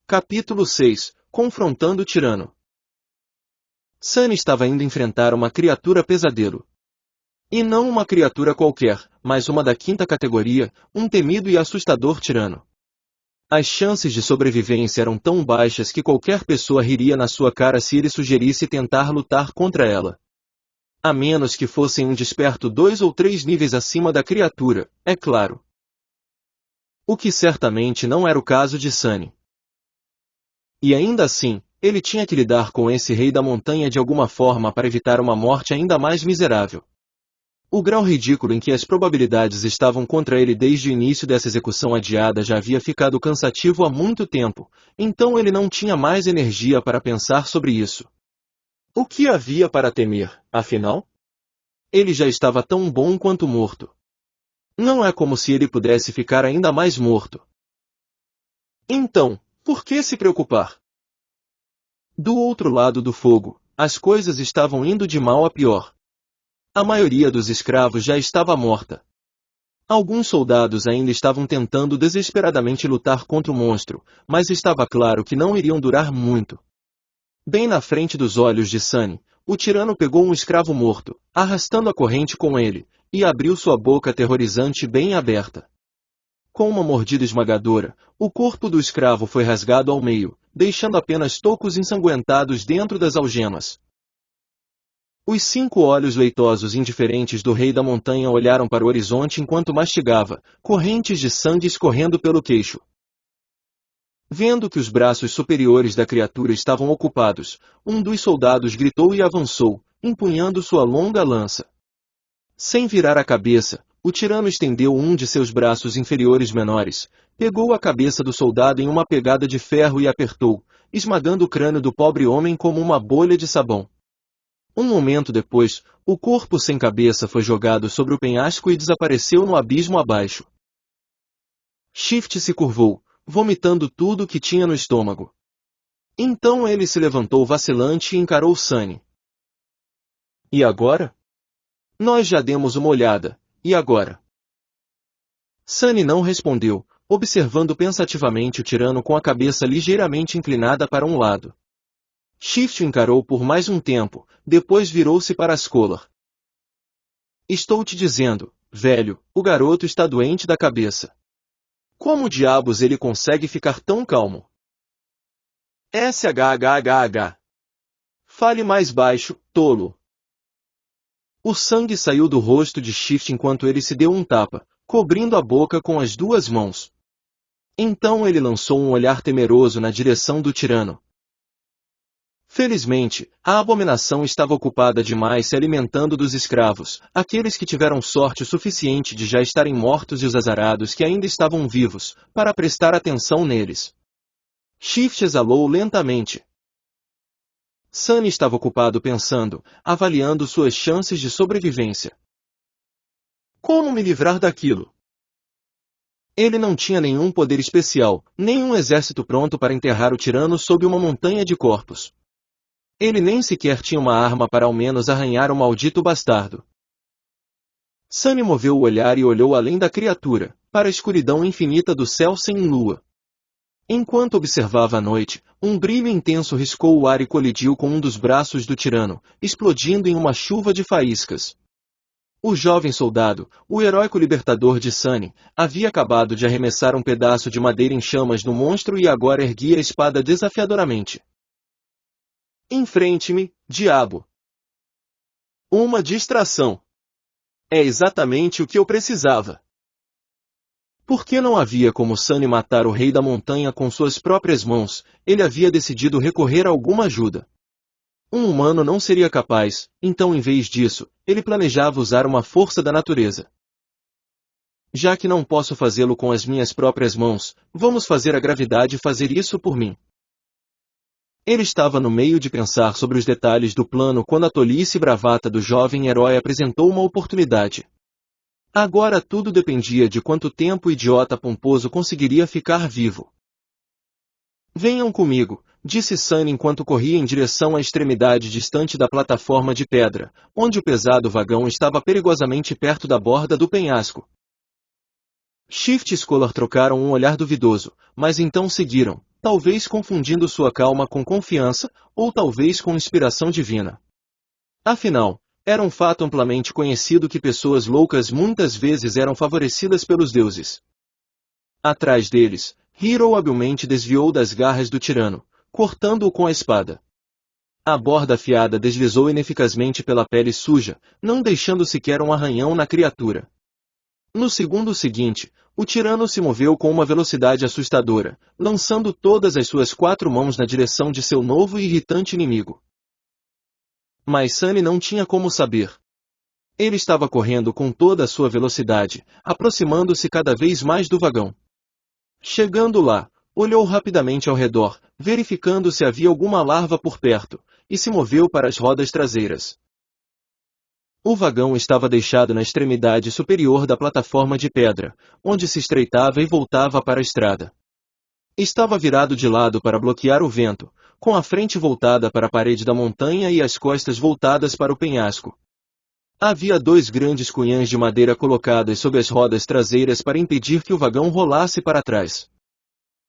Capítulo 6 – Confrontando o Tirano. Sunny estava indo enfrentar uma criatura pesadelo. E não uma criatura qualquer, mas uma da quinta categoria, um temido e assustador tirano. As chances de sobrevivência eram tão baixas que qualquer pessoa riria na sua cara se ele sugerisse tentar lutar contra ela. A menos que fossem um desperto 2 ou 3 níveis acima da criatura, é claro. O que certamente não era o caso de Sunny. E ainda assim, ele tinha que lidar com esse rei da montanha de alguma forma para evitar uma morte ainda mais miserável. O grau ridículo em que as probabilidades estavam contra ele desde o início dessa execução adiada já havia ficado cansativo há muito tempo, então ele não tinha mais energia para pensar sobre isso. O que havia para temer, afinal? Ele já estava tão bom quanto morto. Não é como se ele pudesse ficar ainda mais morto. Então, por que se preocupar? Do outro lado do fogo, as coisas estavam indo de mal a pior. A maioria dos escravos já estava morta. Alguns soldados ainda estavam tentando desesperadamente lutar contra o monstro, mas estava claro que não iriam durar muito. Bem na frente dos olhos de Sunny, o tirano pegou um escravo morto, arrastando a corrente com ele, e abriu sua boca aterrorizante bem aberta. Com uma mordida esmagadora, o corpo do escravo foi rasgado ao meio, deixando apenas tocos ensanguentados dentro das algemas. Os 5 olhos leitosos indiferentes do rei da montanha olharam para o horizonte enquanto mastigava, correntes de sangue escorrendo pelo queixo. Vendo que os braços superiores da criatura estavam ocupados, um dos soldados gritou e avançou, empunhando sua longa lança. Sem virar a cabeça, o tirano estendeu um de seus braços inferiores menores, pegou a cabeça do soldado em uma pegada de ferro e apertou, esmagando o crânio do pobre homem como uma bolha de sabão. Um momento depois, o corpo sem cabeça foi jogado sobre o penhasco e desapareceu no abismo abaixo. Shift se curvou, vomitando tudo o que tinha no estômago. Então ele se levantou vacilante e encarou Sunny. E agora? Nós já demos uma olhada. E agora? Sunny não respondeu, observando pensativamente o tirano com a cabeça ligeiramente inclinada para um lado. Shift o encarou por mais um tempo, depois virou-se para Scholar. Estou te dizendo, velho, o garoto está doente da cabeça. Como diabos ele consegue ficar tão calmo? SHHHH. Fale mais baixo, tolo. O sangue saiu do rosto de Shift enquanto ele se deu um tapa, cobrindo a boca com as 2 mãos. Então ele lançou um olhar temeroso na direção do tirano. Felizmente, a abominação estava ocupada demais se alimentando dos escravos, aqueles que tiveram sorte suficiente de já estarem mortos e os azarados que ainda estavam vivos, para prestar atenção neles. Shift exalou lentamente. Sunny estava ocupado pensando, avaliando suas chances de sobrevivência. Como me livrar daquilo? Ele não tinha nenhum poder especial, nem um exército pronto para enterrar o tirano sob uma montanha de corpos. Ele nem sequer tinha uma arma para ao menos arranhar o maldito bastardo. Sunny moveu o olhar e olhou além da criatura, para a escuridão infinita do céu sem lua. Enquanto observava a noite, um brilho intenso riscou o ar e colidiu com um dos braços do tirano, explodindo em uma chuva de faíscas. O jovem soldado, o heróico libertador de Sunny, havia acabado de arremessar um pedaço de madeira em chamas no monstro e agora erguia a espada desafiadoramente. Enfrente-me, diabo! Uma distração. É exatamente o que eu precisava. Por que não havia como Sunny matar o rei da montanha com suas próprias mãos, ele havia decidido recorrer a alguma ajuda. Um humano não seria capaz, então em vez disso, ele planejava usar uma força da natureza. Já que não posso fazê-lo com as minhas próprias mãos, vamos fazer a gravidade fazer isso por mim. Ele estava no meio de pensar sobre os detalhes do plano quando a tolice e bravata do jovem herói apresentou uma oportunidade. Agora tudo dependia de quanto tempo o idiota pomposo conseguiria ficar vivo. Venham comigo, disse Sunny enquanto corria em direção à extremidade distante da plataforma de pedra, onde o pesado vagão estava perigosamente perto da borda do penhasco. Shift e Scholar trocaram um olhar duvidoso, mas então seguiram, talvez confundindo sua calma com confiança, ou talvez com inspiração divina. Afinal, era um fato amplamente conhecido que pessoas loucas muitas vezes eram favorecidas pelos deuses. Atrás deles, Hiro habilmente desviou das garras do tirano, cortando-o com a espada. A borda afiada deslizou ineficazmente pela pele suja, não deixando sequer um arranhão na criatura. No segundo seguinte, o tirano se moveu com uma velocidade assustadora, lançando todas as suas 4 mãos na direção de seu novo e irritante inimigo. Mas Sunny não tinha como saber. Ele estava correndo com toda a sua velocidade, aproximando-se cada vez mais do vagão. Chegando lá, olhou rapidamente ao redor, verificando se havia alguma larva por perto, e se moveu para as rodas traseiras. O vagão estava deixado na extremidade superior da plataforma de pedra, onde se estreitava e voltava para a estrada. Estava virado de lado para bloquear o vento, com a frente voltada para a parede da montanha e as costas voltadas para o penhasco. Havia 2 grandes cunhãs de madeira colocadas sob as rodas traseiras para impedir que o vagão rolasse para trás.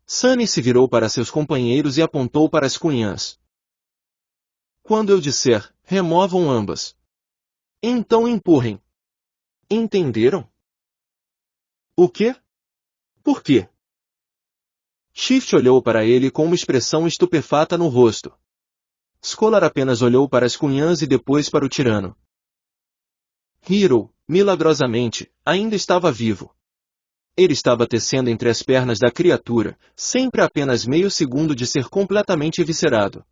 Sunny se virou para seus companheiros e apontou para as cunhãs. Quando eu disser, removam ambas. Então empurrem. Entenderam? O quê? Por quê? Shift olhou para ele com uma expressão estupefata no rosto. Scholar apenas olhou para as cunhãs e depois para o tirano. Hiro, milagrosamente, ainda estava vivo. Ele estava tecendo entre as pernas da criatura, sempre a apenas meio segundo de ser completamente eviscerado.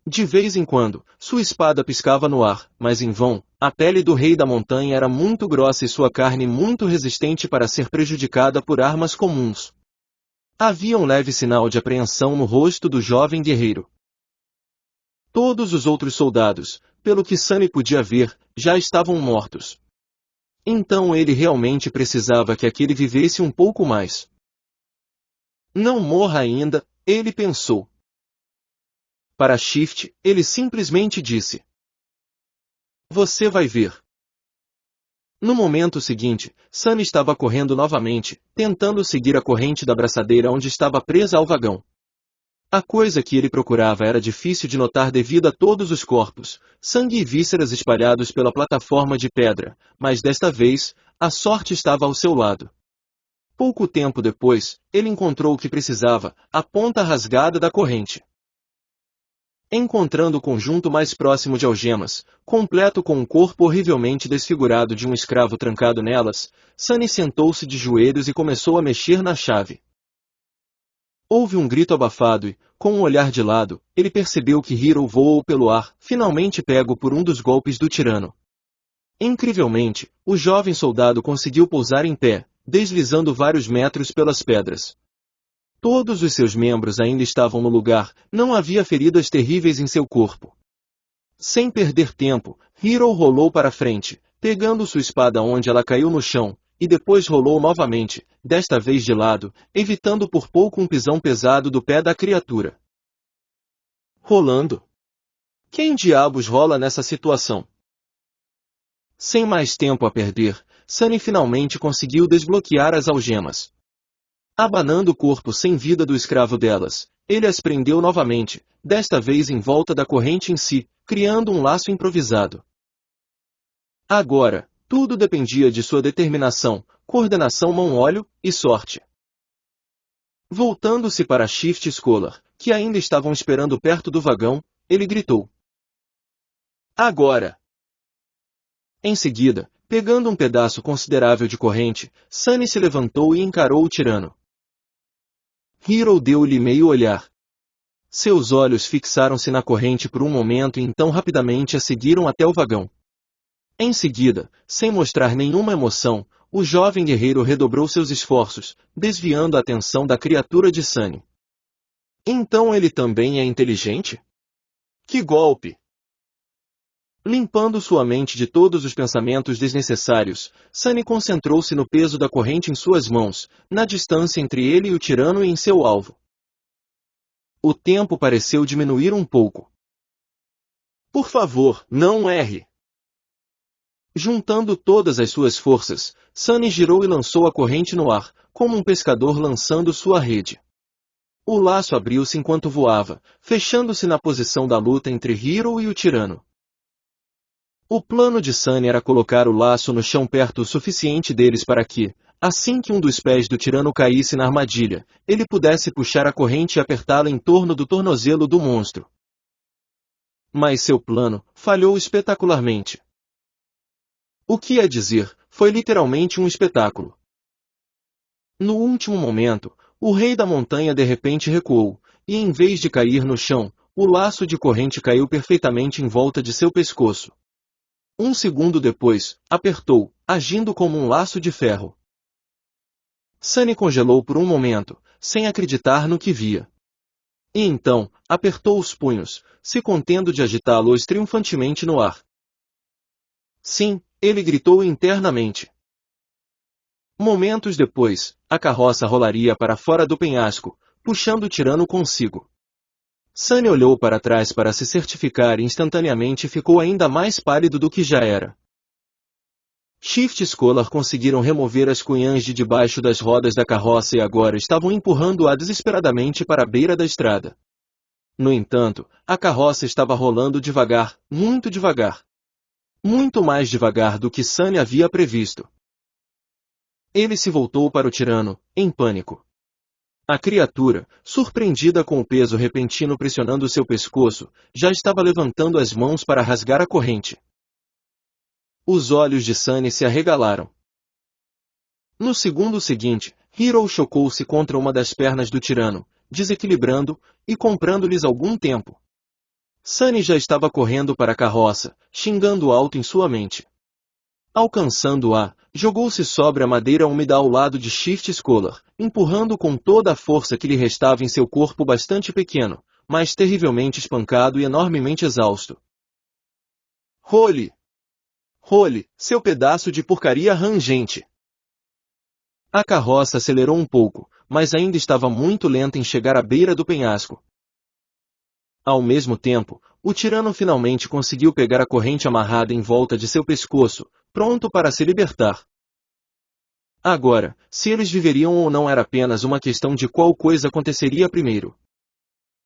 De vez em quando, sua espada piscava no ar, mas em vão. A pele do rei da montanha era muito grossa e sua carne muito resistente para ser prejudicada por armas comuns. Havia um leve sinal de apreensão no rosto do jovem guerreiro. Todos os outros soldados, pelo que Sunny podia ver, já estavam mortos. Então ele realmente precisava que aquele vivesse um pouco mais. Não morra ainda, ele pensou. Para Shift, ele simplesmente disse: Você vai ver. No momento seguinte, Sunny estava correndo novamente, tentando seguir a corrente da braçadeira onde estava presa ao vagão. A coisa que ele procurava era difícil de notar devido a todos os corpos, sangue e vísceras espalhados pela plataforma de pedra, mas desta vez, a sorte estava ao seu lado. Pouco tempo depois, ele encontrou o que precisava, a ponta rasgada da corrente. Encontrando o conjunto mais próximo de algemas, completo com um corpo horrivelmente desfigurado de um escravo trancado nelas, Sunny sentou-se de joelhos e começou a mexer na chave. Houve um grito abafado e, com um olhar de lado, ele percebeu que Hiro voou pelo ar, finalmente pego por um dos golpes do tirano. Incrivelmente, o jovem soldado conseguiu pousar em pé, deslizando vários metros pelas pedras. Todos os seus membros ainda estavam no lugar, não havia feridas terríveis em seu corpo. Sem perder tempo, Hiro rolou para frente, pegando sua espada onde ela caiu no chão, e depois rolou novamente, desta vez de lado, evitando por pouco um pisão pesado do pé da criatura. Rolando? Quem diabos rola nessa situação? Sem mais tempo a perder, Sunny finalmente conseguiu desbloquear as algemas. Abanando o corpo sem vida do escravo delas, ele as prendeu novamente, desta vez em volta da corrente em si, criando um laço improvisado. Agora, tudo dependia de sua determinação, coordenação mão-olho e sorte. Voltando-se para Shift e Scholar, que ainda estavam esperando perto do vagão, ele gritou: Agora! Em seguida, pegando um pedaço considerável de corrente, Sunny se levantou e encarou o tirano. Hiro deu-lhe meio olhar. Seus olhos fixaram-se na corrente por um momento e então rapidamente a seguiram até o vagão. Em seguida, sem mostrar nenhuma emoção, o jovem guerreiro redobrou seus esforços, desviando a atenção da criatura de Sunny. Então ele também é inteligente? Que golpe! Limpando sua mente de todos os pensamentos desnecessários, Sunny concentrou-se no peso da corrente em suas mãos, na distância entre ele e o tirano e em seu alvo. O tempo pareceu diminuir um pouco. Por favor, não erre! Juntando todas as suas forças, Sunny girou e lançou a corrente no ar, como um pescador lançando sua rede. O laço abriu-se enquanto voava, fechando-se na posição da luta entre Hiro e o tirano. O plano de Sunny era colocar o laço no chão perto o suficiente deles para que, assim que um dos pés do tirano caísse na armadilha, ele pudesse puxar a corrente e apertá-la em torno do tornozelo do monstro. Mas seu plano falhou espetacularmente. O que é dizer, foi literalmente um espetáculo. No último momento, o rei da montanha de repente recuou, e em vez de cair no chão, o laço de corrente caiu perfeitamente em volta de seu pescoço. Um segundo depois, apertou, agindo como um laço de ferro. Sunny congelou por um momento, sem acreditar no que via. E então, apertou os punhos, se contendo de agitá-los triunfantemente no ar. Sim, ele gritou internamente. Momentos depois, a carroça rolaria para fora do penhasco, puxando o tirano consigo. Sunny olhou para trás para se certificar e instantaneamente ficou ainda mais pálido do que já era. Shift e Scholar conseguiram remover as cunhãs de debaixo das rodas da carroça e agora estavam empurrando-a desesperadamente para a beira da estrada. No entanto, a carroça estava rolando devagar, muito devagar. Muito mais devagar do que Sunny havia previsto. Ele se voltou para o tirano, em pânico. A criatura, surpreendida com o peso repentino pressionando seu pescoço, já estava levantando as mãos para rasgar a corrente. Os olhos de Sunny se arregalaram. No segundo seguinte, Hiro chocou-se contra uma das pernas do tirano, desequilibrando e comprando-lhes algum tempo. Sunny já estava correndo para a carroça, xingando alto em sua mente. Alcançando-a, jogou-se sobre a madeira úmida ao lado de Shift Scholar, empurrando com toda a força que lhe restava em seu corpo bastante pequeno, mas terrivelmente espancado e enormemente exausto. Role! Role, seu pedaço de porcaria rangente! A carroça acelerou um pouco, mas ainda estava muito lenta em chegar à beira do penhasco. Ao mesmo tempo, o tirano finalmente conseguiu pegar a corrente amarrada em volta de seu pescoço, pronto para se libertar. Agora, se eles viveriam ou não era apenas uma questão de qual coisa aconteceria primeiro.